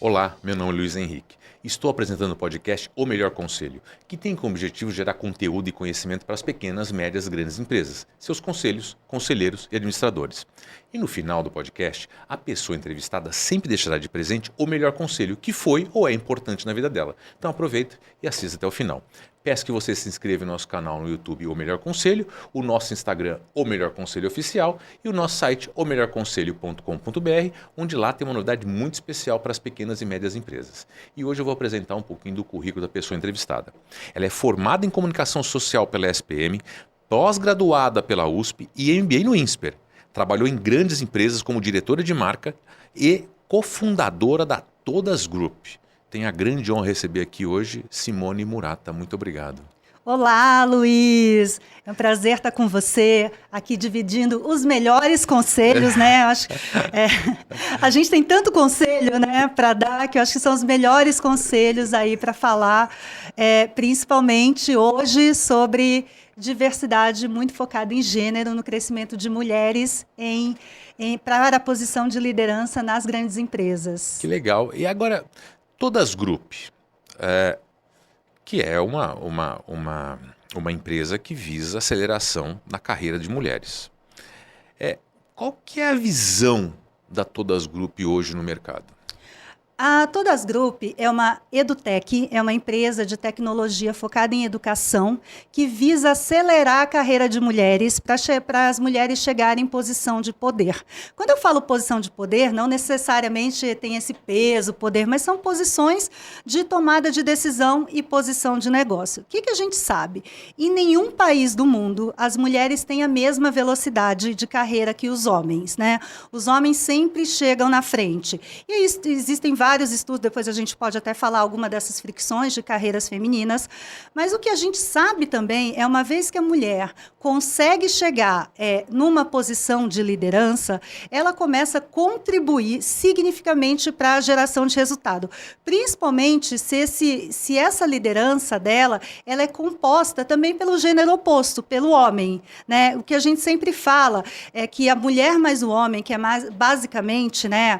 Olá, meu nome é Luiz Henrique. Estou apresentando o podcast O Melhor Conselho, que tem como objetivo gerar conteúdo e conhecimento para as pequenas, médias e grandes empresas, seus conselhos, conselheiros e administradores. E no final do podcast, a pessoa entrevistada sempre deixará de presente o melhor conselho que foi ou é importante na vida dela. Então aproveita e assista até o final. Peço que você se inscreva no nosso canal no YouTube O Melhor Conselho, o nosso Instagram O Melhor Conselho Oficial e o nosso site omelhorconselho.com.br, onde lá tem uma novidade muito especial para as pequenas e médias empresas. E hoje eu vou apresentar um pouquinho do currículo da pessoa entrevistada. Ela é formada em Comunicação Social pela SPM, pós-graduada pela USP e MBA no INSPER. Trabalhou em grandes empresas como diretora de marca e cofundadora da Todas Group. Tenho a grande honra de receber aqui hoje Simone Murata. Muito obrigado. Olá, Luiz. É um prazer estar com você aqui dividindo os melhores conselhos, né? Eu acho, a gente tem tanto conselho, né, para dar, que eu acho que são os melhores conselhos aí para falar, principalmente hoje sobre diversidade muito focada em gênero, no crescimento de mulheres para a posição de liderança nas grandes empresas. Que legal. E agora, Todas Group, que é uma empresa que visa aceleração na carreira de mulheres. Qual que é a visão da Todas Group hoje no mercado? A Todas Group é uma edutech, é uma empresa de tecnologia focada em educação que visa acelerar a carreira de mulheres para as mulheres chegarem em posição de poder. Quando eu falo posição de poder, não necessariamente tem esse peso, poder, mas são posições de tomada de decisão e posição de negócio. O que a gente sabe? Em nenhum país do mundo as mulheres têm a mesma velocidade de carreira que os homens, né? Os homens sempre chegam na frente. E aí existem vários estudos, depois a gente pode até falar alguma dessas fricções de carreiras femininas, mas o que a gente sabe também é, uma vez que a mulher consegue chegar numa posição de liderança, ela começa a contribuir significativamente para a geração de resultado, principalmente se essa liderança dela ela é composta também pelo gênero oposto, pelo homem, né? O que a gente sempre fala é que a mulher mais o homem, que é mais, basicamente, né,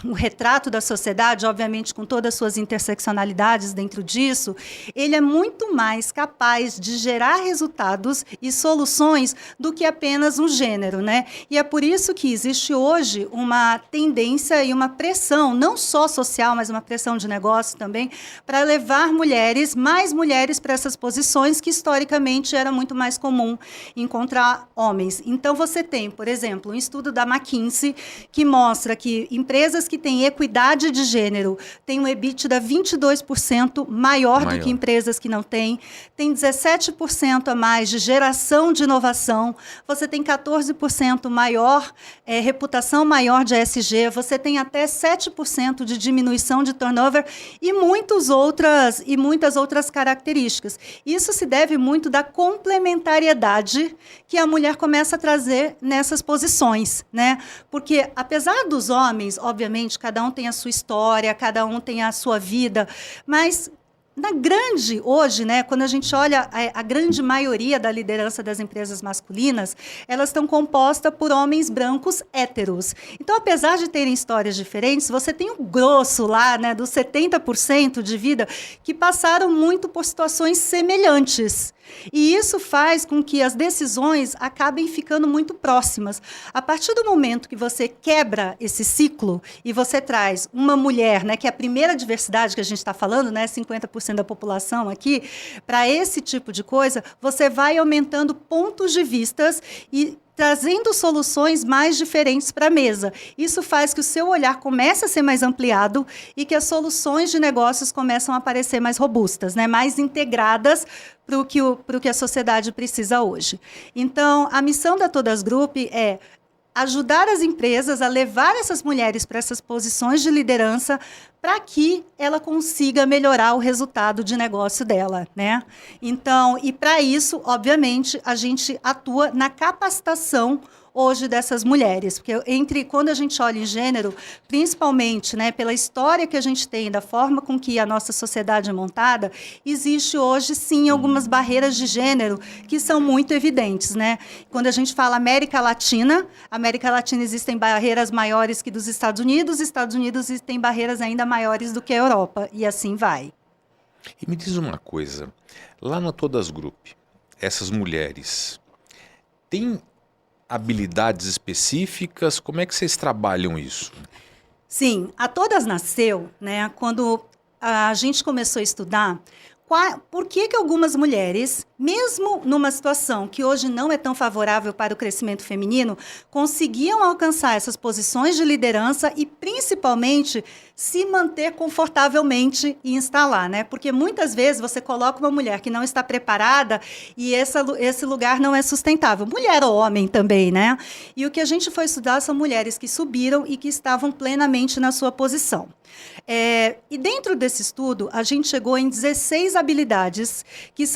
o retrato da sociedade, obviamente com todas as suas interseccionalidades dentro disso, ele é muito mais capaz de gerar resultados e soluções do que apenas um gênero, né? E é por isso que existe hoje uma tendência e uma pressão, não só social, mas uma pressão de negócio também, para levar mais mulheres para essas posições que historicamente era muito mais comum encontrar homens. Então você tem, por exemplo, um estudo da McKinsey que mostra que empresas que têm equidade de gênero têm um EBITDA 22% maior do que empresas que não têm, tem 17% a mais de geração de inovação, você tem 14% maior, reputação maior de ESG, você tem até 7% de diminuição de turnover e muitas outras características. Isso se deve muito da complementariedade que a mulher começa a trazer nessas posições, né? Porque apesar dos homens, obviamente, cada um tem a sua história, cada um tem a sua vida, mas hoje, né, quando a gente olha a grande maioria da liderança das empresas masculinas, elas estão compostas por homens brancos héteros. Então, apesar de terem histórias diferentes, você tem o grosso lá, né, dos 70% de vida que passaram muito por situações semelhantes. E isso faz com que as decisões acabem ficando muito próximas. A partir do momento que você quebra esse ciclo e você traz uma mulher, né, que é a primeira diversidade que a gente está falando, né, 50% da população aqui, para esse tipo de coisa, você vai aumentando pontos de vistas e trazendo soluções mais diferentes para a mesa. Isso faz que o seu olhar comece a ser mais ampliado e que as soluções de negócios começam a aparecer mais robustas, né? Mais integradas para o que a sociedade precisa hoje. Então, a missão da Todas Group é ajudar as empresas a levar essas mulheres para essas posições de liderança para que ela consiga melhorar o resultado de negócio dela, né? Então, e para isso, obviamente, a gente atua na capacitação hoje dessas mulheres, porque quando a gente olha em gênero, principalmente, né, pela história que a gente tem, da forma com que a nossa sociedade é montada, existe hoje, sim, algumas barreiras de gênero que são muito evidentes, né? Quando a gente fala América Latina existem barreiras maiores que dos Estados Unidos existem barreiras ainda maiores do que a Europa, e assim vai. E me diz uma coisa, lá na Todas Group, essas mulheres têm habilidades específicas? Como é que vocês trabalham isso? Sim, a Todas nasceu, né, quando a gente começou a estudar por que algumas mulheres, mesmo numa situação que hoje não é tão favorável para o crescimento feminino, conseguiam alcançar essas posições de liderança e, principalmente, se manter confortavelmente e instalar, né? Porque muitas vezes você coloca uma mulher que não está preparada e esse lugar não é sustentável. Mulher ou homem também, né? E o que a gente foi estudar são mulheres que subiram e que estavam plenamente na sua posição. E dentro desse estudo, a gente chegou em 16 habilidades que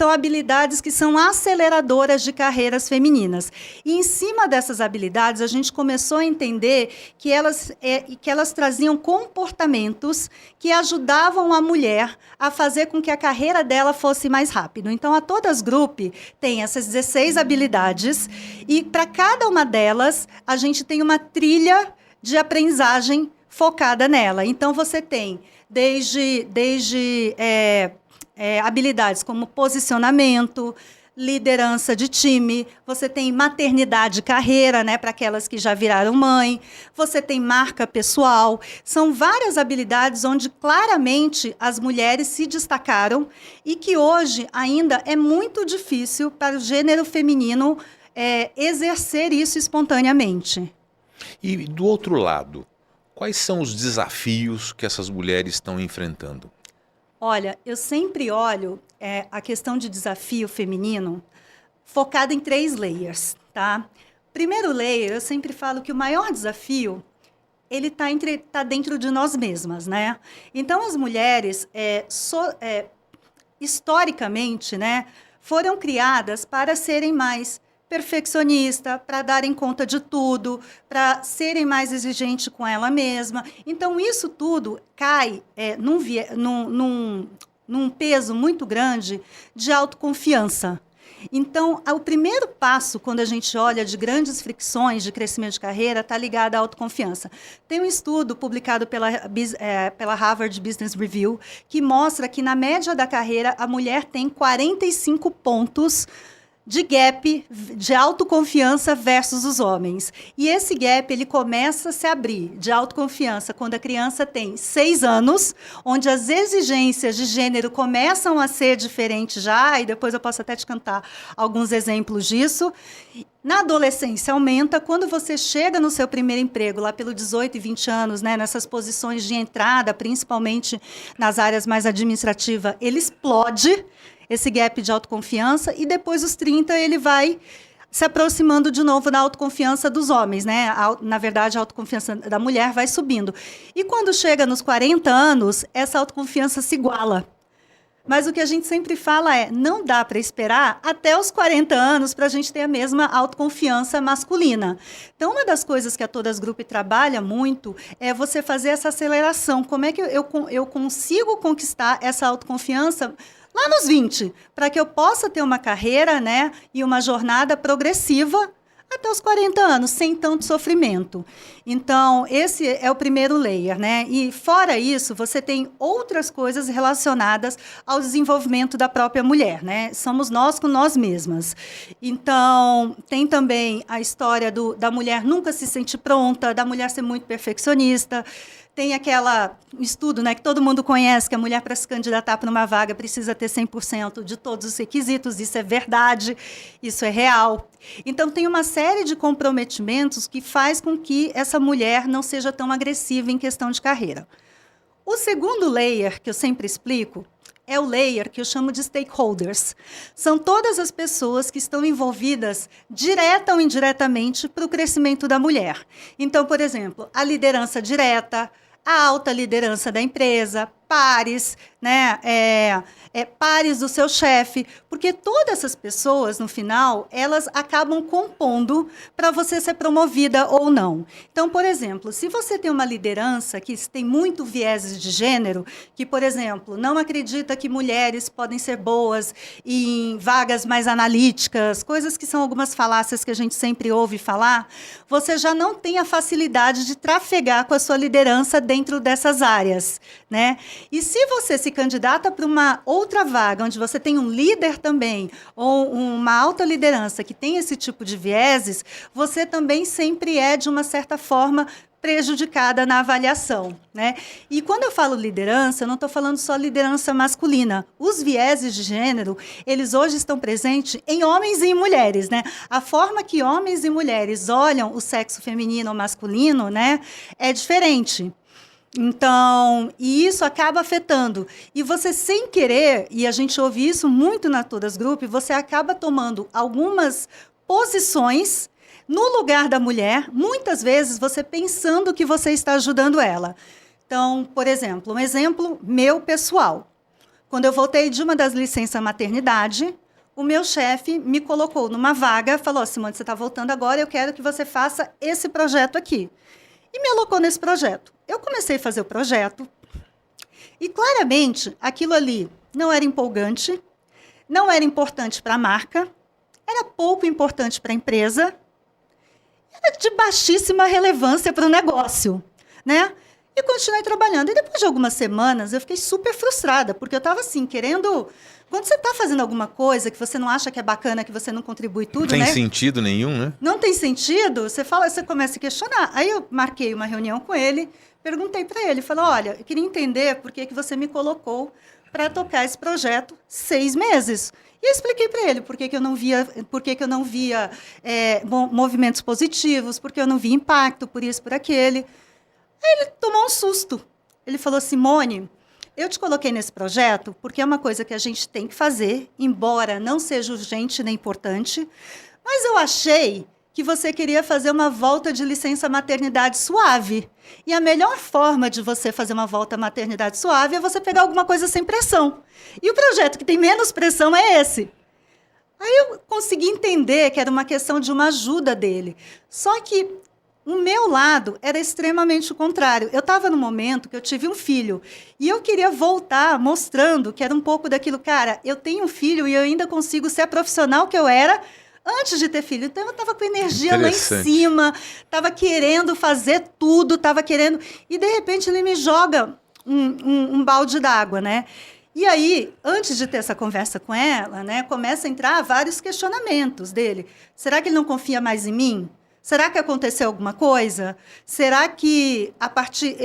são aceleradoras de carreiras femininas. E em cima dessas habilidades, a gente começou a entender que elas traziam comportamentos que ajudavam a mulher a fazer com que a carreira dela fosse mais rápido. Então, a Todas Group tem essas 16 habilidades e para cada uma delas, a gente tem uma trilha de aprendizagem focada nela. Então, você tem desde habilidades como posicionamento, liderança de time, você tem maternidade e carreira, né, para aquelas que já viraram mãe, você tem marca pessoal. São várias habilidades onde claramente as mulheres se destacaram e que hoje ainda é muito difícil para o gênero feminino exercer isso espontaneamente. E do outro lado, quais são os desafios que essas mulheres estão enfrentando? Olha, eu sempre olho a questão de desafio feminino focada em 3 layers, tá? Primeiro layer, eu sempre falo que o maior desafio ele tá dentro de nós mesmas, né? Então, as mulheres, historicamente, né, foram criadas para serem mais perfeccionista, para darem conta de tudo, para serem mais exigentes com ela mesma. Então, isso tudo cai num peso muito grande de autoconfiança. Então, o primeiro passo, quando a gente olha de grandes fricções de crescimento de carreira, está ligado à autoconfiança. Tem um estudo publicado pela Harvard Business Review que mostra que, na média da carreira, a mulher tem 45 pontos de gap de autoconfiança versus os homens. E esse gap ele começa a se abrir de autoconfiança quando a criança tem 6 anos, onde as exigências de gênero começam a ser diferentes já, e depois eu posso até te cantar alguns exemplos disso. Na adolescência aumenta, quando você chega no seu primeiro emprego, lá pelos 18 e 20 anos, né, nessas posições de entrada, principalmente nas áreas mais administrativas, ele explode, esse gap de autoconfiança, e depois dos 30 ele vai se aproximando de novo da autoconfiança dos homens, né? Na verdade, a autoconfiança da mulher vai subindo. E quando chega nos 40 anos, essa autoconfiança se iguala. Mas o que a gente sempre fala não dá para esperar até os 40 anos para a gente ter a mesma autoconfiança masculina. Então, uma das coisas que a Todas Group trabalha muito é você fazer essa aceleração. Como é que eu consigo conquistar essa autoconfiança lá nos 20, para que eu possa ter uma carreira, né, e uma jornada progressiva até os 40 anos, sem tanto sofrimento. Então, esse é o primeiro layer, né? E, fora isso, você tem outras coisas relacionadas ao desenvolvimento da própria mulher, né? Somos nós com nós mesmas. Então, tem também a história da mulher nunca se sentir pronta, da mulher ser muito perfeccionista. Tem estudo, né, que todo mundo conhece, que a mulher, para se candidatar para uma vaga, precisa ter 100% de todos os requisitos. Isso é verdade, isso é real. Então, tem uma série de comprometimentos que faz com que essa mulher não seja tão agressiva em questão de carreira. O segundo layer, que eu sempre explico, é o layer que eu chamo de stakeholders. São todas as pessoas que estão envolvidas, direta ou indiretamente, para o crescimento da mulher. Então, por exemplo, a liderança direta, a alta liderança da empresa, pares, né? Pares do seu chefe, porque todas essas pessoas, no final, elas acabam compondo para você ser promovida ou não. Então, por exemplo, se você tem uma liderança que tem muito vieses de gênero, que, por exemplo, não acredita que mulheres podem ser boas em vagas mais analíticas, coisas que são algumas falácias que a gente sempre ouve falar, você já não tem a facilidade de trafegar com a sua liderança dentro dessas áreas, né? E se você se candidata para uma outra vaga, onde você tem um líder também, ou uma alta liderança que tem esse tipo de vieses, você também sempre é, de uma certa forma, prejudicada na avaliação, né? E quando eu falo liderança, eu não estou falando só liderança masculina. Os vieses de gênero, eles hoje estão presentes em homens e em mulheres, né? A forma que homens e mulheres olham o sexo feminino ou masculino, né, é diferente. Então, e isso acaba afetando. E você, sem querer, e a gente ouve isso muito na Todas Group, você acaba tomando algumas posições no lugar da mulher, muitas vezes você pensando que você está ajudando ela. Então, por exemplo, um exemplo meu pessoal. Quando eu voltei de uma das licenças maternidade, o meu chefe me colocou numa vaga, falou: Simone, você está voltando agora, eu quero que você faça esse projeto aqui. E me alocou nesse projeto. Eu comecei a fazer o projeto e, claramente, aquilo ali não era empolgante, não era importante para a marca, era pouco importante para a empresa, era de baixíssima relevância para o negócio, né? E continuei trabalhando. E depois de algumas semanas, eu fiquei super frustrada, porque eu estava assim, querendo... Quando você está fazendo alguma coisa que você não acha que é bacana, que você não contribui tudo, Não né? tem sentido nenhum, né? Não tem sentido, você começa a questionar. Aí eu marquei uma reunião com ele, perguntei para ele, falei: olha, eu queria entender por que você me colocou para tocar esse projeto 6 meses. E eu expliquei para ele por que eu não via movimentos positivos, porque eu não via impacto, por isso, por aquele. Aí ele tomou um susto. Ele falou: Simone, eu te coloquei nesse projeto porque é uma coisa que a gente tem que fazer, embora não seja urgente nem importante, mas eu achei que você queria fazer uma volta de licença maternidade suave. E a melhor forma de você fazer uma volta maternidade suave é você pegar alguma coisa sem pressão. E o projeto que tem menos pressão é esse. Aí eu consegui entender que era uma questão de uma ajuda dele. Só que o meu lado era extremamente o contrário. Eu estava no momento que eu tive um filho. E eu queria voltar mostrando que era um pouco daquilo, cara, eu tenho um filho e eu ainda consigo ser a profissional que eu era antes de ter filho. Então, eu estava com energia lá em cima, estava querendo fazer tudo, estava querendo... E, de repente, ele me joga um balde d'água, né? E aí, antes de ter essa conversa com ela, né, começa a entrar vários questionamentos dele. Será que ele não confia mais em mim? Será que aconteceu alguma coisa? Será que, a partir...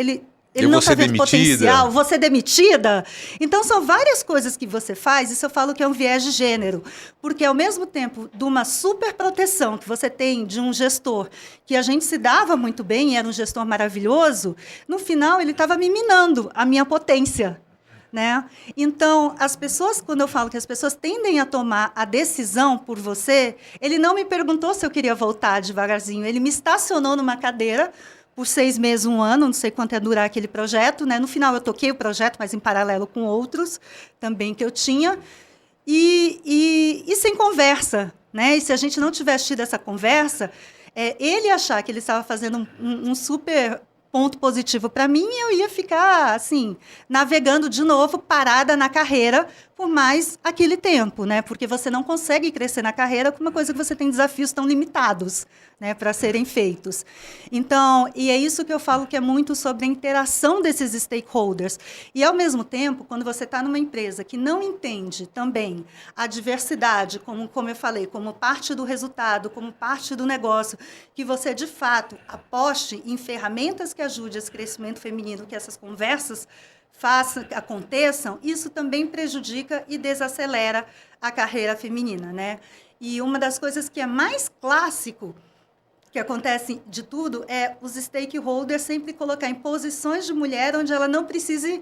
Ele não está vendo potencial, vou ser demitida? Então, são várias coisas que você faz, isso eu falo que é um viés de gênero, porque, ao mesmo tempo de uma super proteção que você tem de um gestor, que a gente se dava muito bem, era um gestor maravilhoso, no final, ele estava me minando a minha potência, né? Então, as pessoas, quando eu falo que as pessoas tendem a tomar a decisão por você, ele não me perguntou se eu queria voltar devagarzinho, ele me estacionou numa cadeira por 6 meses, 1 ano, não sei quanto ia durar aquele projeto, né? No final, eu toquei o projeto, mas em paralelo com outros também que eu tinha, e sem conversa, né? E se a gente não tivesse tido essa conversa, ele achar que ele estava fazendo um super ponto positivo para mim, eu ia ficar, assim, navegando de novo, parada na carreira, por mais aquele tempo, né? Porque você não consegue crescer na carreira com uma coisa que você tem desafios tão limitados, né, para serem feitos. Então, e é isso que eu falo que é muito sobre a interação desses stakeholders. E, ao mesmo tempo, quando você está numa empresa que não entende também a diversidade, como eu falei, como parte do resultado, como parte do negócio, que você, de fato, aposte em ferramentas que ajudem esse crescimento feminino, que essas conversas aconteçam, isso também prejudica e desacelera a carreira feminina, né? E uma das coisas que é mais clássico que acontece de tudo é os stakeholders sempre colocar em posições de mulher onde ela não precise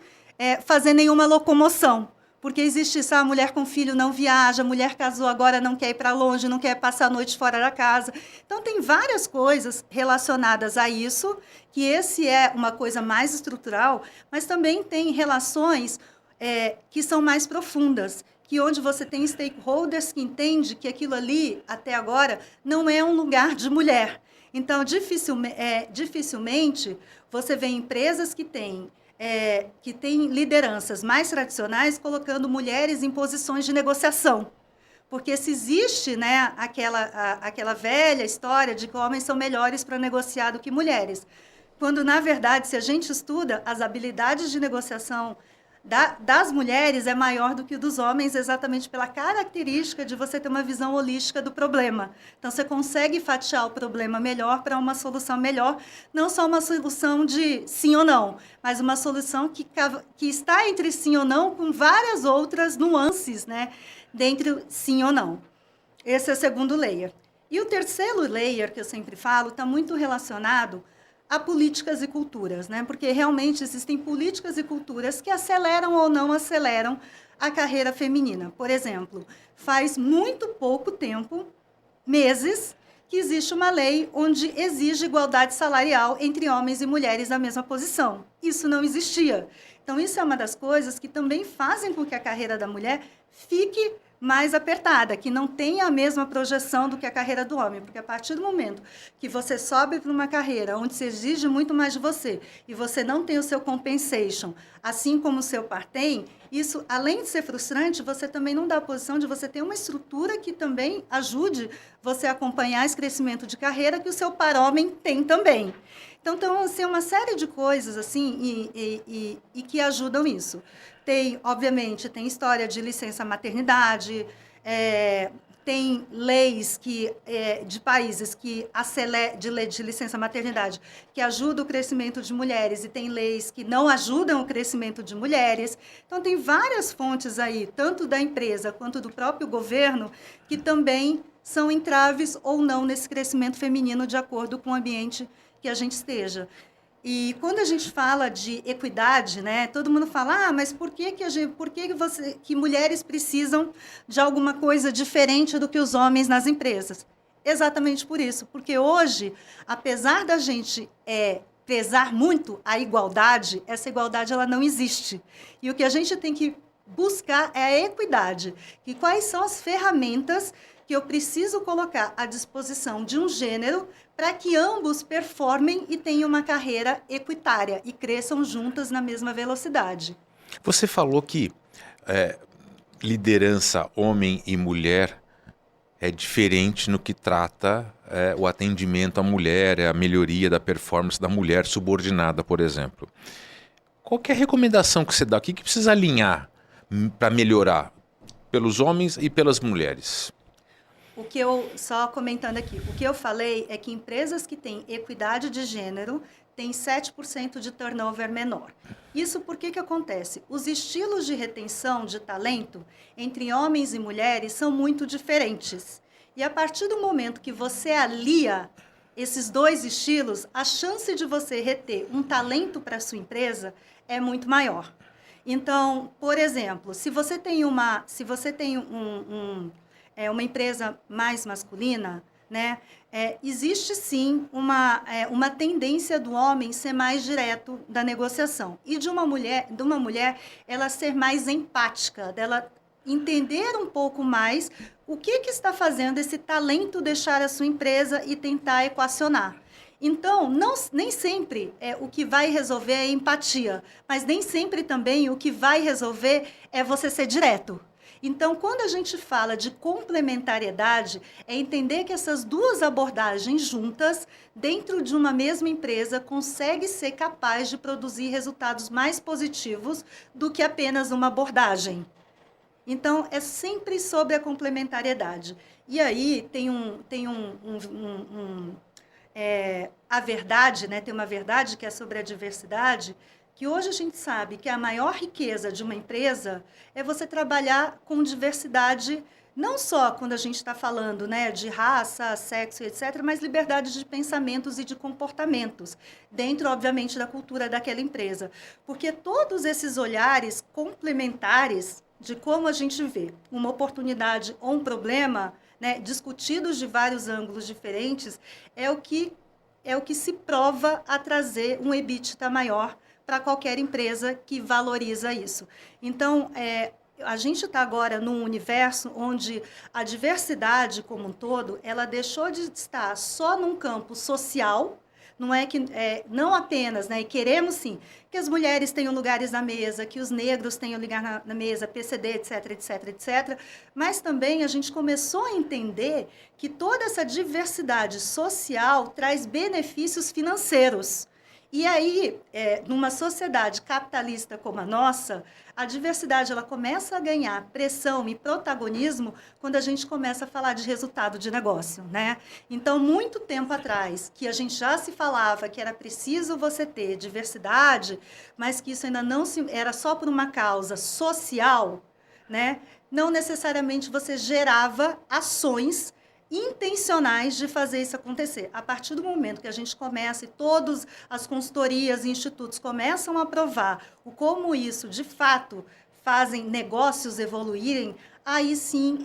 fazer nenhuma locomoção, Porque existe isso, a mulher com filho não viaja, a mulher casou agora não quer ir para longe, não quer passar a noite fora da casa. Então, tem várias coisas relacionadas a isso, que esse é uma coisa mais estrutural, mas também tem relações que são mais profundas, que onde você tem stakeholders que entendem que aquilo ali, até agora, não é um lugar de mulher. Então, dificilmente você vê empresas que têm lideranças mais tradicionais colocando mulheres em posições de negociação. Porque se existe, né, aquela velha história de que homens são melhores para negociar do que mulheres. Quando, na verdade, se a gente estuda, as habilidades de negociação das mulheres é maior do que dos homens, exatamente pela característica de você ter uma visão holística do problema. Então, você consegue fatiar o problema melhor para uma solução melhor, não só uma solução de sim ou não, mas uma solução que está entre sim ou não, com várias outras nuances, né, dentro sim ou não. Esse é o segundo layer. E o terceiro layer, que eu sempre falo, está muito relacionado a políticas e culturas, né? Porque realmente existem políticas e culturas que aceleram ou não aceleram a carreira feminina. Por exemplo, faz muito pouco tempo, meses, que existe uma lei onde exige igualdade salarial entre homens e mulheres na mesma posição. Isso não existia. Então, isso é uma das coisas que também fazem com que a carreira da mulher fique mais apertada, que não tenha a mesma projeção do que a carreira do homem, porque a partir do momento que você sobe para uma carreira onde se exige muito mais de você e você não tem o seu compensation, assim como o seu par tem, isso, além de ser frustrante, você também não dá a posição de você ter uma estrutura que também ajude você a acompanhar esse crescimento de carreira que o seu par homem tem também. Então, assim, uma série de coisas assim e que ajudam isso. Obviamente, tem história de licença maternidade, tem leis de países que de licença maternidade que ajudam o crescimento de mulheres e tem leis que não ajudam o crescimento de mulheres. Então, tem várias fontes aí, tanto da empresa quanto do próprio governo, que também são entraves ou não nesse crescimento feminino de acordo com o ambiente que a gente esteja. E quando a gente fala de equidade, né, todo mundo fala, mas por que mulheres precisam de alguma coisa diferente do que os homens nas empresas? Exatamente por isso, porque hoje, apesar da gente prezar muito a igualdade, essa igualdade ela não existe. E o que a gente tem que buscar é a equidade. E quais são as ferramentas que eu preciso colocar à disposição de um gênero para que ambos performem e tenham uma carreira equitária e cresçam juntas na mesma velocidade. Você falou que liderança homem e mulher é diferente no que trata o atendimento à mulher, a melhoria da performance da mulher subordinada, por exemplo. Qual que é a recomendação que você dá? O que precisa alinhar para melhorar pelos homens e pelas mulheres? Só comentando aqui, o que eu falei é que empresas que têm equidade de gênero têm 7% de turnover menor. Isso por que acontece? Os estilos de retenção de talento entre homens e mulheres são muito diferentes. E a partir do momento que você alia esses dois estilos, a chance de você reter um talento para a sua empresa é muito maior. Então, por exemplo, se você tem uma empresa mais masculina, né, existe sim uma tendência do homem ser mais direto da negociação e de uma mulher ela ser mais empática, dela entender um pouco mais o que está fazendo esse talento deixar a sua empresa e tentar equacionar. Então, nem sempre o que vai resolver é empatia, mas nem sempre também o que vai resolver é você ser direto. Então, quando a gente fala de complementariedade, é entender que essas duas abordagens juntas, dentro de uma mesma empresa, consegue ser capaz de produzir resultados mais positivos do que apenas uma abordagem. Então, é sempre sobre a complementariedade. E aí a verdade, né? Tem uma verdade que é sobre a diversidade, que hoje a gente sabe que a maior riqueza de uma empresa é você trabalhar com diversidade, não só quando a gente está falando, né, de raça, sexo, etc., mas liberdade de pensamentos e de comportamentos, dentro, obviamente, da cultura daquela empresa. Porque todos esses olhares complementares, de como a gente vê uma oportunidade ou um problema, né, discutidos de vários ângulos diferentes, é o que se prova a trazer um EBITDA maior para qualquer empresa que valoriza isso. Então, a gente está agora num universo onde a diversidade como um todo, ela deixou de estar só num campo social. Não é que não apenas, né? E queremos sim que as mulheres tenham lugares na mesa, que os negros tenham lugar na mesa, PCD, etc, etc, etc. Mas também a gente começou a entender que toda essa diversidade social traz benefícios financeiros. E aí, numa sociedade capitalista como a nossa, a diversidade ela começa a ganhar pressão e protagonismo quando a gente começa a falar de resultado de negócio, né? Então, muito tempo atrás, que a gente já se falava que era preciso você ter diversidade, mas que isso ainda não era só por uma causa social, né? Não necessariamente você gerava ações intencionais de fazer isso acontecer. A partir do momento que a gente começa e todas as consultorias e institutos começam a provar o como isso, de fato, fazem negócios evoluírem, aí sim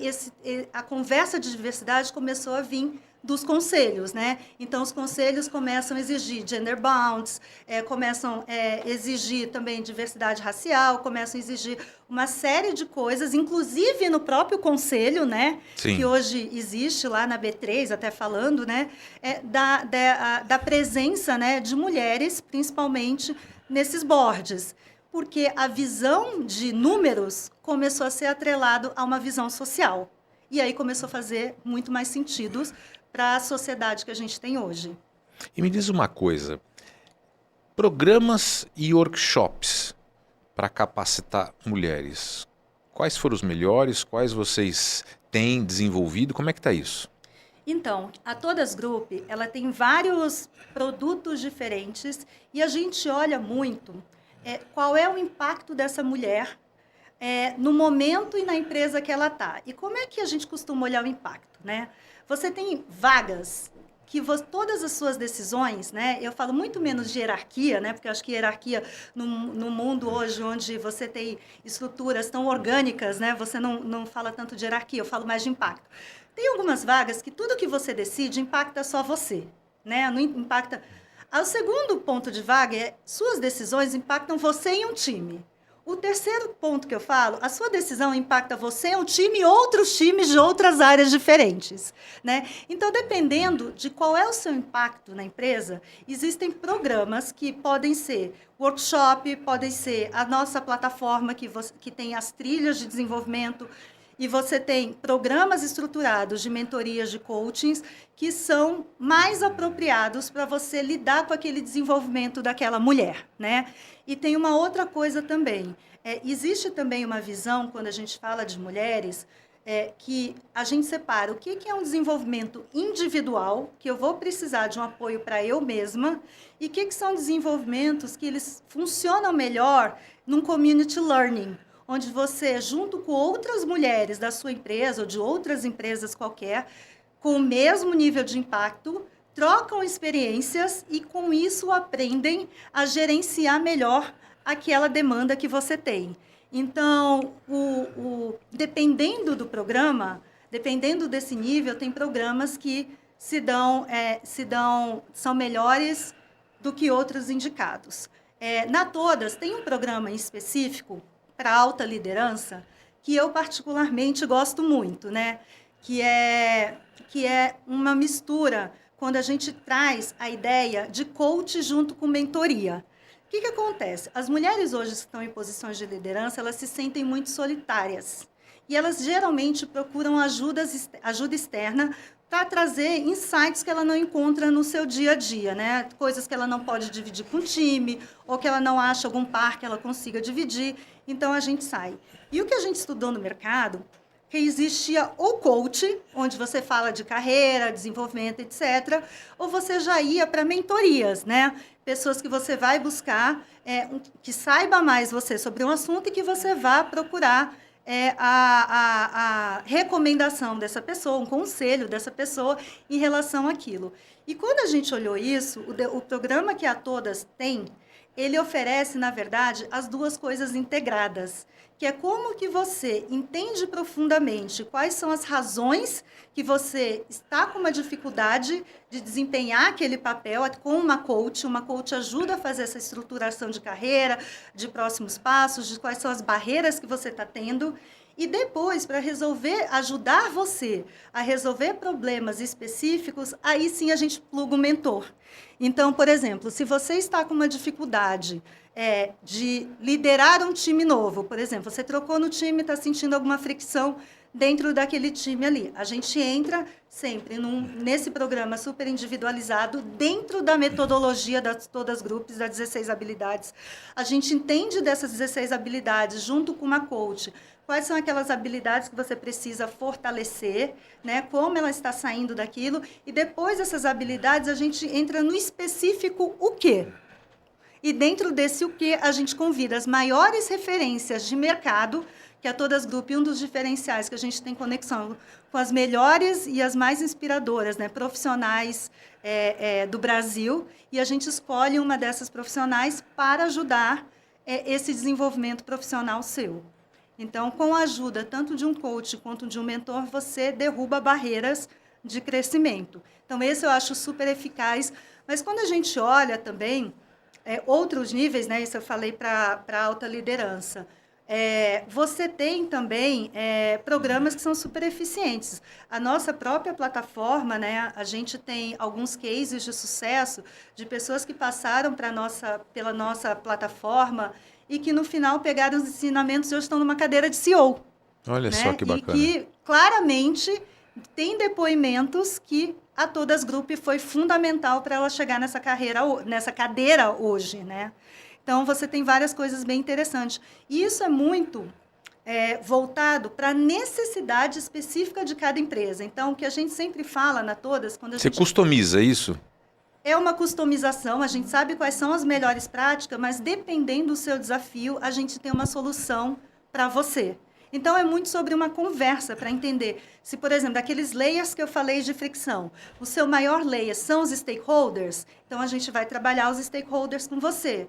a conversa de diversidade começou a vir dos conselhos, né? Então, os conselhos começam a exigir gender bounds, começam a exigir também diversidade racial, começam a exigir uma série de coisas, inclusive no próprio conselho, né? Sim. Que hoje existe lá na B3, até falando, né? Da presença, né, de mulheres, principalmente nesses boards. Porque a visão de números começou a ser atrelado a uma visão social. E aí começou a fazer muito mais sentido para a sociedade que a gente tem hoje. E me diz uma coisa, programas e workshops para capacitar mulheres, quais foram os melhores, quais vocês têm desenvolvido, como é que está isso? Então, a Todas Group, ela tem vários produtos diferentes e a gente olha muito qual é o impacto dessa mulher no momento e na empresa que ela está. E como é que a gente costuma olhar o impacto, né? Você tem vagas que todas as suas decisões, né? Eu falo muito menos de hierarquia, né? Porque eu acho que hierarquia no mundo hoje, onde você tem estruturas tão orgânicas, né? Você não fala tanto de hierarquia, eu falo mais de impacto. Tem algumas vagas que tudo que você decide impacta só você, né? Não impacta. O segundo ponto de vaga é suas decisões impactam você e um time. O terceiro ponto que eu falo, a sua decisão impacta você, um time e outros times de outras áreas diferentes, né? Então, dependendo de qual é o seu impacto na empresa, existem programas que podem ser workshop, podem ser a nossa plataforma que tem as trilhas de desenvolvimento, e você tem programas estruturados de mentorias de coachings que são mais apropriados para você lidar com aquele desenvolvimento daquela mulher, né? E tem uma outra coisa também. Existe também uma visão, quando a gente fala de mulheres, que a gente separa o que é um desenvolvimento individual, que eu vou precisar de um apoio para eu mesma, e o que são desenvolvimentos que eles funcionam melhor num community learning, onde você, junto com outras mulheres da sua empresa ou de outras empresas qualquer, com o mesmo nível de impacto, trocam experiências e, com isso, aprendem a gerenciar melhor aquela demanda que você tem. Então, dependendo do programa, dependendo desse nível, tem programas que são melhores do que outros indicados. Na Todas, tem um programa em específico para alta liderança, que eu particularmente gosto muito, né? Que é uma mistura, quando a gente traz a ideia de coach junto com mentoria. O que acontece? As mulheres hoje que estão em posições de liderança, elas se sentem muito solitárias. E elas geralmente procuram ajuda externa para trazer insights que ela não encontra no seu dia a dia, né? Coisas que ela não pode dividir com o time, ou que ela não acha algum par que ela consiga dividir. Então, a gente sai. E o que a gente estudou no mercado, que existia o coach, onde você fala de carreira, desenvolvimento, etc., ou você já ia para mentorias, né? Pessoas que você vai buscar, que saiba mais você sobre um assunto e que você vá procurar a recomendação dessa pessoa, um conselho dessa pessoa em relação àquilo. E quando a gente olhou isso, o programa que a Todas tem ele oferece, na verdade, as duas coisas integradas, que é como que você entende profundamente quais são as razões que você está com uma dificuldade de desempenhar aquele papel com uma coach. Uma coach ajuda a fazer essa estruturação de carreira, de próximos passos, de quais são as barreiras que você está tendo. E depois, para ajudar você a resolver problemas específicos, aí sim a gente pluga o mentor. Então, por exemplo, se você está com uma dificuldade de liderar um time novo, por exemplo, você trocou no time, está sentindo alguma fricção dentro daquele time ali. A gente entra sempre nesse programa super individualizado, dentro da metodologia das todas as grupos, das 16 habilidades. A gente entende dessas 16 habilidades, junto com uma coach, quais são aquelas habilidades que você precisa fortalecer, né? Como ela está saindo daquilo, e depois dessas habilidades a gente entra no específico o quê? E dentro desse o quê, a gente convida as maiores referências de mercado, que é Todas Group, um dos diferenciais que a gente tem conexão com as melhores e as mais inspiradoras, né, profissionais do Brasil, e a gente escolhe uma dessas profissionais para ajudar esse desenvolvimento profissional seu. Então, com a ajuda tanto de um coach quanto de um mentor, você derruba barreiras de crescimento. Então, esse eu acho super eficaz. Mas quando a gente olha também outros níveis, né, isso eu falei para alta liderança, você tem também programas que são super eficientes. A nossa própria plataforma, né, a gente tem alguns cases de sucesso de pessoas que passaram pela nossa plataforma e que, no final, pegaram os ensinamentos e hoje estão numa cadeira de CEO. Olha, né? Só que bacana. E que, claramente, tem depoimentos que a Todas Group foi fundamental para ela chegar nessa cadeira hoje, né? Então, você tem várias coisas bem interessantes. E isso é muito voltado para a necessidade específica de cada empresa. Então, o que a gente sempre fala na Todas... Você customiza isso? É uma customização, a gente sabe quais são as melhores práticas, mas dependendo do seu desafio, a gente tem uma solução para você. Então, é muito sobre uma conversa para entender se, por exemplo, daqueles layers que eu falei de fricção, o seu maior layer são os stakeholders, então a gente vai trabalhar os stakeholders com você.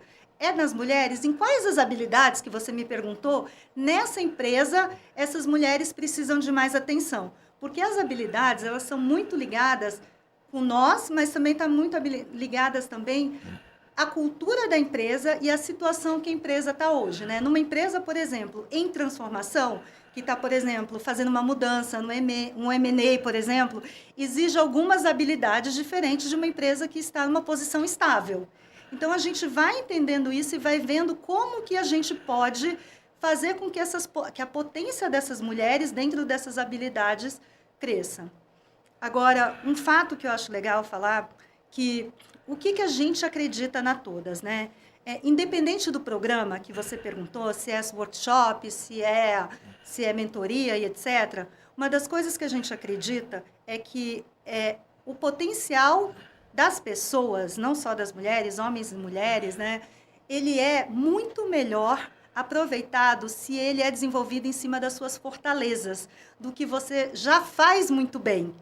Nas mulheres, em quais as habilidades que você me perguntou, nessa empresa, essas mulheres precisam de mais atenção. Porque as habilidades, elas são muito ligadas com nós, mas também estão muito ligadas também à cultura da empresa e à situação que a empresa está hoje, né? Numa empresa, por exemplo, em transformação, que está, por exemplo, fazendo uma mudança, um M&A, por exemplo, exige algumas habilidades diferentes de uma empresa que está numa posição estável. Então, a gente vai entendendo isso e vai vendo como que a gente pode fazer com que a potência dessas mulheres, dentro dessas habilidades, cresça. Agora, um fato que eu acho legal falar, que o que a gente acredita na Todas, né? Independente do programa que você perguntou, se é workshop, se é mentoria e etc., uma das coisas que a gente acredita é que o potencial das pessoas, não só das mulheres, homens e mulheres, né? Ele é muito melhor aproveitado se ele é desenvolvido em cima das suas fortalezas, do que você já faz muito bem.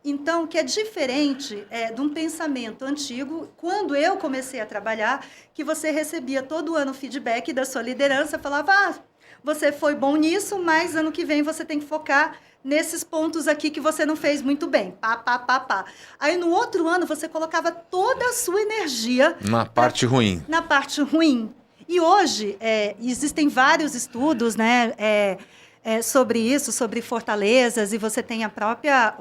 Então, que é diferente de um pensamento antigo, quando eu comecei a trabalhar, que você recebia todo ano feedback da sua liderança, falava, você foi bom nisso, mas ano que vem você tem que focar nesses pontos aqui que você não fez muito bem. Pá. Aí, no outro ano, você colocava toda a sua energia... Na parte ruim. Na parte ruim. E hoje, existem vários estudos, né, sobre isso, sobre fortalezas, e você tem a própria,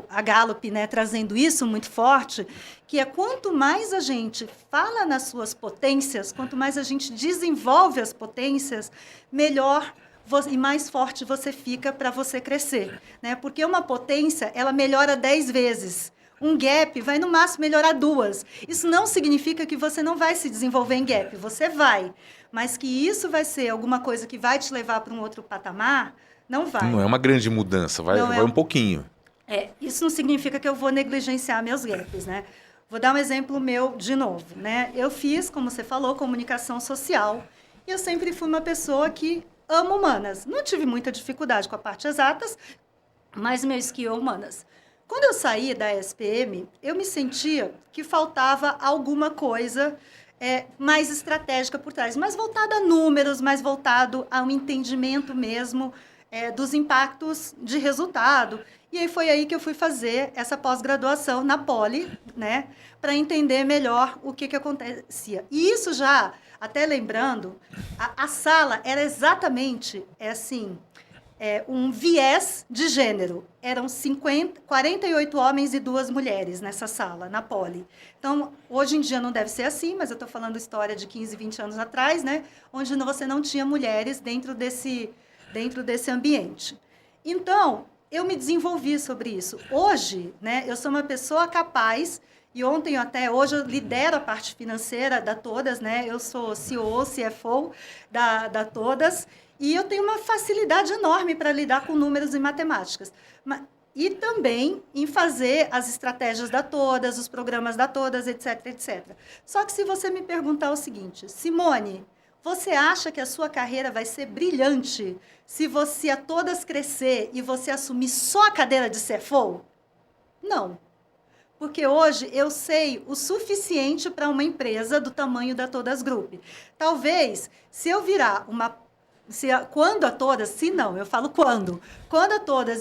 a Gallup, né, trazendo isso muito forte, que quanto mais a gente fala nas suas potências, quanto mais a gente desenvolve as potências, melhor e mais forte você fica para você crescer, né? Porque uma potência, ela melhora 10 vezes. Um gap vai, no máximo, melhorar 2. Isso não significa que você não vai se desenvolver em gap. Você vai. Mas que isso vai ser alguma coisa que vai te levar para um outro patamar, não vai. Não é uma grande mudança, vai um pouquinho. Isso não significa que eu vou negligenciar meus gaps, né? Vou dar um exemplo meu de novo, né? Eu fiz, como você falou, comunicação social. E eu sempre fui uma pessoa que amo humanas. Não tive muita dificuldade com a parte exatas, mas meu skill é humanas. Quando eu saí da SPM, eu me sentia que faltava alguma coisa mais estratégica por trás, mais voltada a números, mais voltado a um entendimento mesmo dos impactos de resultado. E aí foi aí que eu fui fazer essa pós-graduação na Poli, né, para entender melhor o que acontecia. E isso já, até lembrando, a sala era exatamente um viés de gênero. Eram 48 homens e 2 mulheres nessa sala, na Poli. Então, hoje em dia não deve ser assim, mas eu estou falando história de 15, 20 anos atrás, né, onde você não tinha mulheres dentro desse ambiente. Então, eu me desenvolvi sobre isso. Hoje, né, eu sou uma pessoa capaz, e hoje eu lidero a parte financeira da Todas, né, eu sou CEO, CFO da Todas, e eu tenho uma facilidade enorme para lidar com números e matemáticas. E também em fazer as estratégias da Todas, os programas da Todas, etc, etc. Só que se você me perguntar o seguinte, Simone, você acha que a sua carreira vai ser brilhante se a Todas crescer e você assumir só a cadeira de CFO? Não. Porque hoje eu sei o suficiente para uma empresa do tamanho da Todas Group. Talvez, se eu virar quando a Todas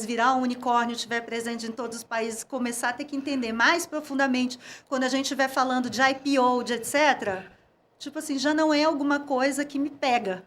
virar um unicórnio, estiver presente em todos os países, começar a ter que entender mais profundamente, quando a gente estiver falando de IPO, de etc., tipo assim, já não é alguma coisa que me pega.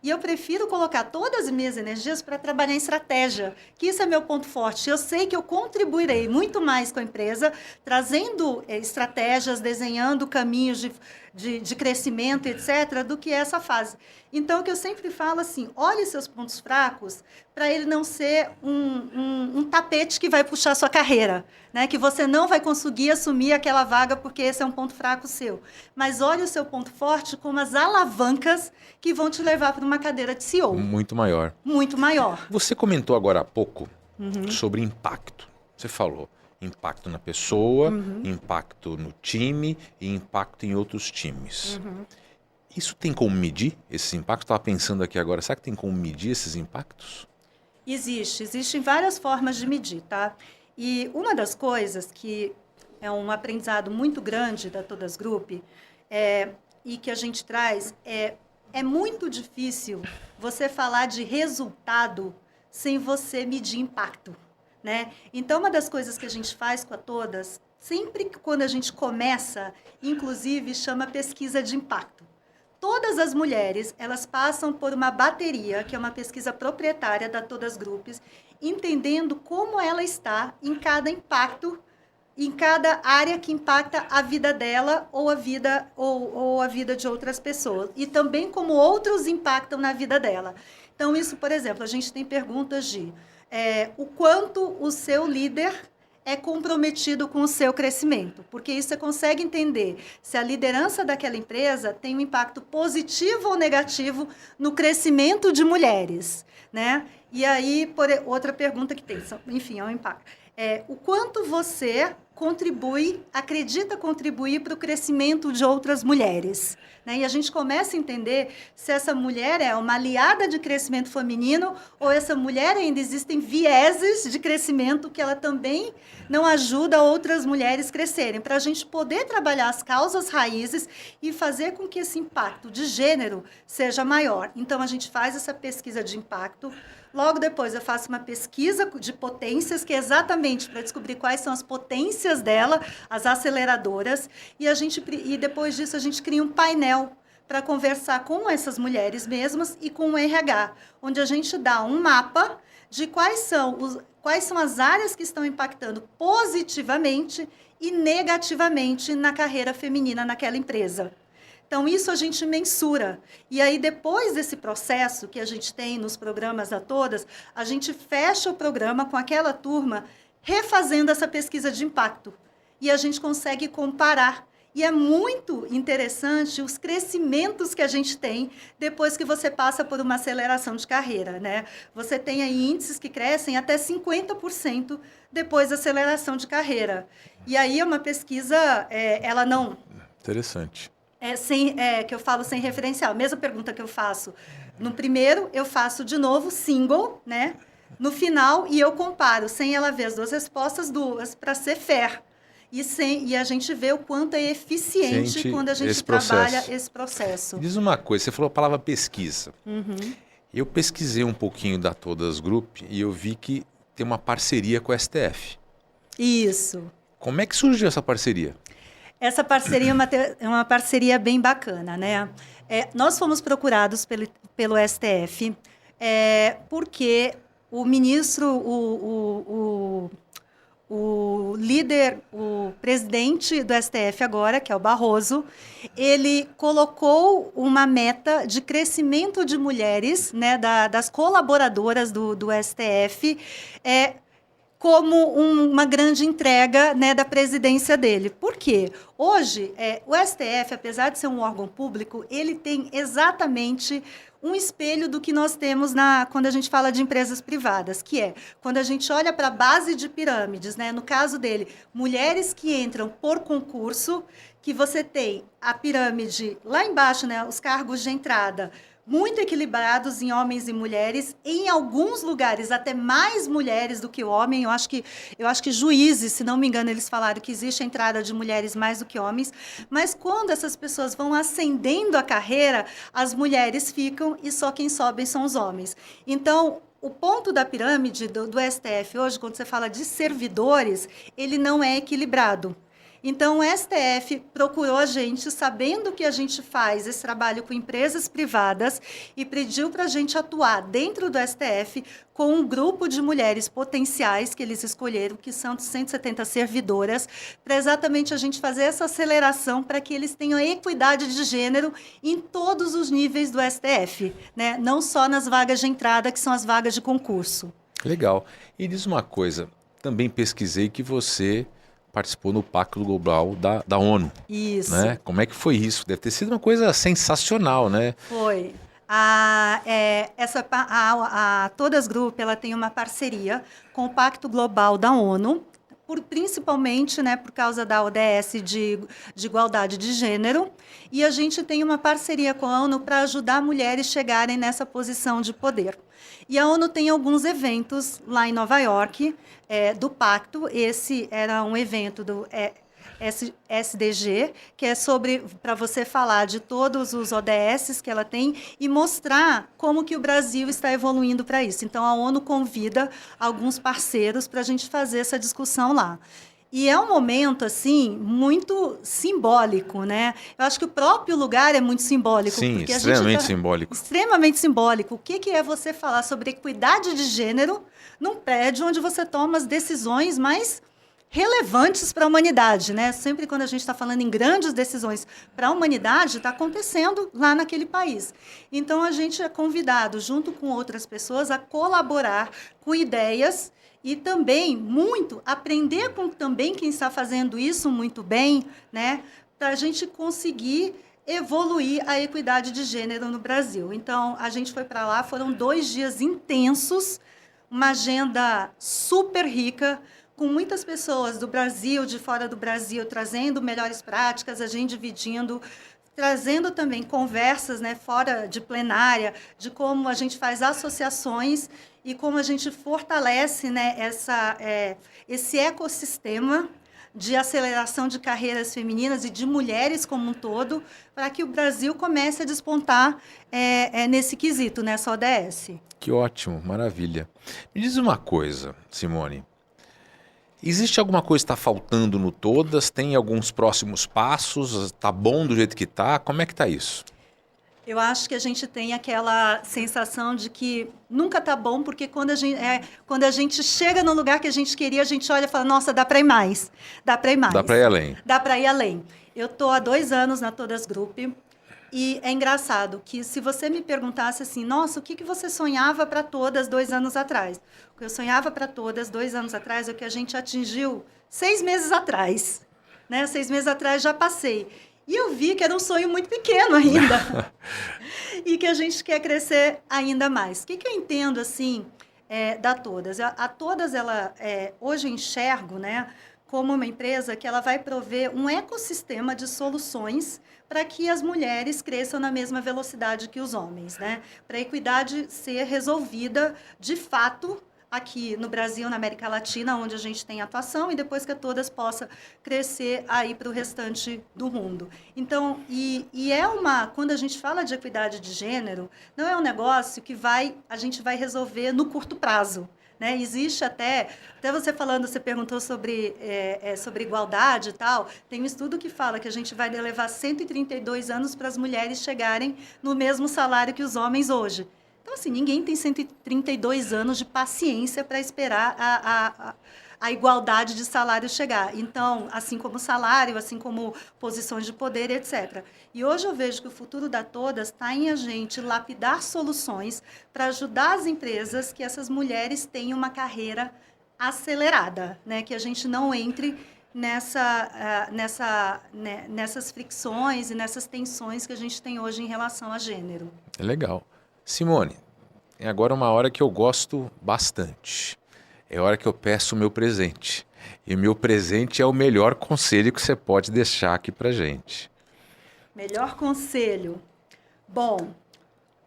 E eu prefiro colocar todas as minhas energias para trabalhar em estratégia, que isso é meu ponto forte. Eu sei que eu contribuirei muito mais com a empresa, trazendo estratégias, desenhando caminhos de crescimento, etc., do que essa fase. Então, o que eu sempre falo assim, olhe seus pontos fracos para ele não ser um tapete que vai puxar a sua carreira, né? Que você não vai conseguir assumir aquela vaga porque esse é um ponto fraco seu. Mas olhe o seu ponto forte como as alavancas que vão te levar para uma cadeira de CEO. Muito maior. Muito maior. Você comentou agora há pouco sobre impacto. Você falou impacto na pessoa, impacto no time e impacto em outros times. Isso tem como medir esses impactos? Estava pensando aqui agora, será que tem como medir esses impactos? Existem várias formas de medir, tá? E uma das coisas que é um aprendizado muito grande da Todas Group e que a gente traz é muito difícil você falar de resultado sem você medir impacto, né? Então, uma das coisas que a gente faz com a Todas, sempre que quando a gente começa, inclusive, chama pesquisa de impacto. Todas as mulheres, elas passam por uma bateria, que é uma pesquisa proprietária da Todas Groups, entendendo como ela está em cada impacto, em cada área que impacta a vida dela ou a vida de outras pessoas. E também como outros impactam na vida dela. Então, isso, por exemplo, a gente tem perguntas de o quanto o seu líder é comprometido com o seu crescimento, porque isso você consegue entender se a liderança daquela empresa tem um impacto positivo ou negativo no crescimento de mulheres, né? E aí, outra pergunta que tem, enfim, é um impacto. O quanto você acredita contribuir para o crescimento de outras mulheres, né? E a gente começa a entender se essa mulher é uma aliada de crescimento feminino ou essa mulher ainda existem vieses de crescimento que ela também não ajuda outras mulheres crescerem, para a gente poder trabalhar as causas raízes e fazer com que esse impacto de gênero seja maior. Então, a gente faz essa pesquisa de impacto. Logo depois, eu faço uma pesquisa de potências, que é exatamente para descobrir quais são as potências dela, as aceleradoras, e depois disso a gente cria um painel para conversar com essas mulheres mesmas e com o RH, onde a gente dá um mapa de quais são as áreas que estão impactando positivamente e negativamente na carreira feminina naquela empresa. Então, isso a gente mensura. E aí, depois desse processo que a gente tem nos programas da Todas, a gente fecha o programa com aquela turma refazendo essa pesquisa de impacto. E a gente consegue comparar. E é muito interessante os crescimentos que a gente tem depois que você passa por uma aceleração de carreira, né? Você tem aí índices que crescem até 50% depois da aceleração de carreira. E aí é uma pesquisa, ela não... Interessante. Que eu falo sem referencial. A mesma pergunta que eu faço no primeiro, eu faço de novo, single, né? No final, e eu comparo, sem ela ver as duas respostas, para ser fair. E a gente vê o quanto é eficiente quando a gente trabalha esse processo. Diz uma coisa, você falou a palavra pesquisa. Eu pesquisei um pouquinho da Todas Group e eu vi que tem uma parceria com o STF. Isso. Como é que surgiu essa parceria? Essa parceria é uma parceria bem bacana, né? Nós fomos procurados pelo STF porque o ministro, o líder, o presidente do STF agora, que é o Barroso, ele colocou uma meta de crescimento de mulheres, né, das colaboradoras do STF, como uma grande entrega, né, da presidência dele. Por quê? Hoje, o STF, apesar de ser um órgão público, ele tem exatamente um espelho do que nós temos quando a gente fala de empresas privadas, que é quando a gente olha para a base de pirâmides, né, no caso dele, mulheres que entram por concurso, que você tem a pirâmide lá embaixo, né, os cargos de entrada, muito equilibrados em homens e mulheres, em alguns lugares até mais mulheres do que homem. Eu acho que juízes, se não me engano, eles falaram que existe a entrada de mulheres mais do que homens, mas quando essas pessoas vão ascendendo a carreira, as mulheres ficam e só quem sobe são os homens. Então, o ponto da pirâmide do STF hoje, quando você fala de servidores, ele não é equilibrado. Então, o STF procurou a gente, sabendo que a gente faz esse trabalho com empresas privadas, e pediu para a gente atuar dentro do STF com um grupo de mulheres potenciais que eles escolheram, que são de 170 servidoras, para exatamente a gente fazer essa aceleração para que eles tenham equidade de gênero em todos os níveis do STF, né? Não só nas vagas de entrada, que são as vagas de concurso. Legal. E diz uma coisa, também pesquisei que você participou no Pacto Global da ONU. Isso. Né? Como é que foi isso? Deve ter sido uma coisa sensacional, né? Foi. Todas Group, ela tem uma parceria com o Pacto Global da ONU, principalmente, né, por causa da ODS de igualdade de gênero, e a gente tem uma parceria com a ONU para ajudar mulheres a chegarem nessa posição de poder. E a ONU tem alguns eventos lá em Nova York, do Pacto. Esse era um evento do SDG, que é para você falar de todos os ODS que ela tem e mostrar como que o Brasil está evoluindo para isso. Então, a ONU convida alguns parceiros para a gente fazer essa discussão lá. E é um momento, assim, muito simbólico, né? Eu acho que o próprio lugar é muito simbólico. Sim, porque extremamente simbólico. Extremamente simbólico. O que é você falar sobre equidade de gênero num prédio onde você toma as decisões mais relevantes para a humanidade, né? Sempre quando a gente está falando em grandes decisões para a humanidade, está acontecendo lá naquele país. Então, a gente é convidado, junto com outras pessoas, a colaborar com ideias e também muito aprender com também quem está fazendo isso muito bem, né? Para a gente conseguir evoluir a equidade de gênero no Brasil. Então, a gente foi para lá, foram 2 dias intensos, uma agenda super rica, com muitas pessoas do Brasil, de fora do Brasil, trazendo melhores práticas, a gente dividindo, trazendo também conversas, né, fora de plenária, de como a gente faz associações e como a gente fortalece, né, esse ecossistema de aceleração de carreiras femininas e de mulheres como um todo, para que o Brasil comece a despontar nesse quesito, nessa ODS. Que ótimo, maravilha. Me diz uma coisa, Simone. Existe alguma coisa que está faltando no Todas? Tem alguns próximos passos? Está bom do jeito que está? Como é que está isso? Eu acho que a gente tem aquela sensação de que nunca está bom, porque quando a gente chega no lugar que a gente queria, a gente olha e fala, nossa, dá para ir mais, dá para ir mais. Dá para ir além. Dá para ir além. Eu estou há 2 anos na Todas Group e é engraçado que se você me perguntasse assim, nossa, o que você sonhava para Todas 2 anos atrás? O que eu sonhava para Todas 2 anos atrás é o que a gente atingiu 6 meses atrás. Né? 6 meses atrás já passei. E eu vi que era um sonho muito pequeno ainda. E que a gente quer crescer ainda mais. O que eu entendo, assim, da Todas? A Todas, ela, hoje eu enxergo, né, como uma empresa que ela vai prover um ecossistema de soluções para que as mulheres cresçam na mesma velocidade que os homens, né? Para a equidade ser resolvida, de fato, aqui no Brasil, na América Latina, onde a gente tem atuação, e depois que todas possam crescer aí para o restante do mundo. Então, quando a gente fala de equidade de gênero, não é um negócio que a gente vai resolver no curto prazo. Né? Existe até você falando, você perguntou sobre igualdade e tal, tem um estudo que fala que a gente vai levar 132 anos para as mulheres chegarem no mesmo salário que os homens hoje. Então, assim, ninguém tem 132 anos de paciência para esperar a igualdade de salário chegar. Então, assim como salário, assim como posições de poder, etc. E hoje eu vejo que o futuro da Todas está em a gente lapidar soluções para ajudar as empresas que essas mulheres tenham uma carreira acelerada, né? Que a gente não entre nessas fricções e nessas tensões que a gente tem hoje em relação a gênero. É legal. Simone, é agora uma hora que eu gosto bastante. É a hora que eu peço o meu presente. E o meu presente é o melhor conselho que você pode deixar aqui pra gente. Melhor conselho. Bom,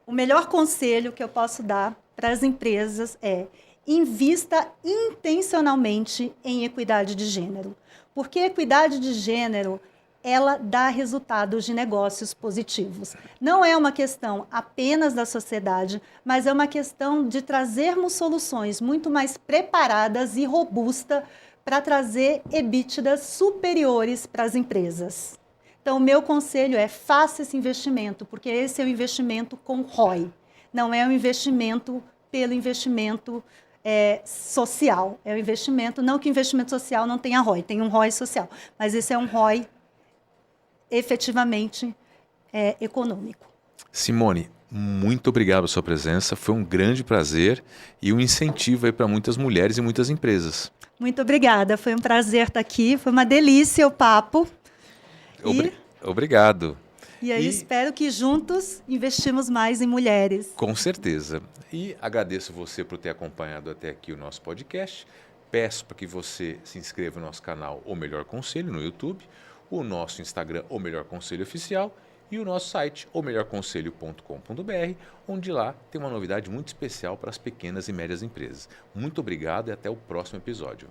o melhor conselho que eu posso dar para as empresas é: invista intencionalmente em equidade de gênero. Porque a equidade de gênero, ela dá resultados de negócios positivos. Não é uma questão apenas da sociedade, mas é uma questão de trazermos soluções muito mais preparadas e robustas para trazer EBITDAs superiores para as empresas. Então, o meu conselho é: faça esse investimento, porque esse é um investimento com ROI. Não é um investimento pelo investimento social. É um investimento, não que o investimento social não tenha ROI, tem um ROI social, mas esse é um ROI efetivamente econômico. Simone, muito obrigado pela sua presença. Foi um grande prazer e um incentivo aí para muitas mulheres e muitas empresas. Muito obrigada. Foi um prazer estar aqui. Foi uma delícia o papo. Obrigado. E aí espero que juntos investimos mais em mulheres. Com certeza. E agradeço você por ter acompanhado até aqui o nosso podcast. Peço para que você se inscreva no nosso canal O Melhor Conselho no YouTube, o nosso Instagram O Melhor Conselho Oficial e o nosso site omelhorconselho.com.br, onde lá tem uma novidade muito especial para as pequenas e médias empresas. Muito obrigado e até o próximo episódio.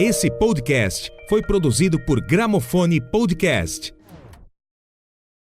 Esse podcast foi produzido por Gramofone Podcast.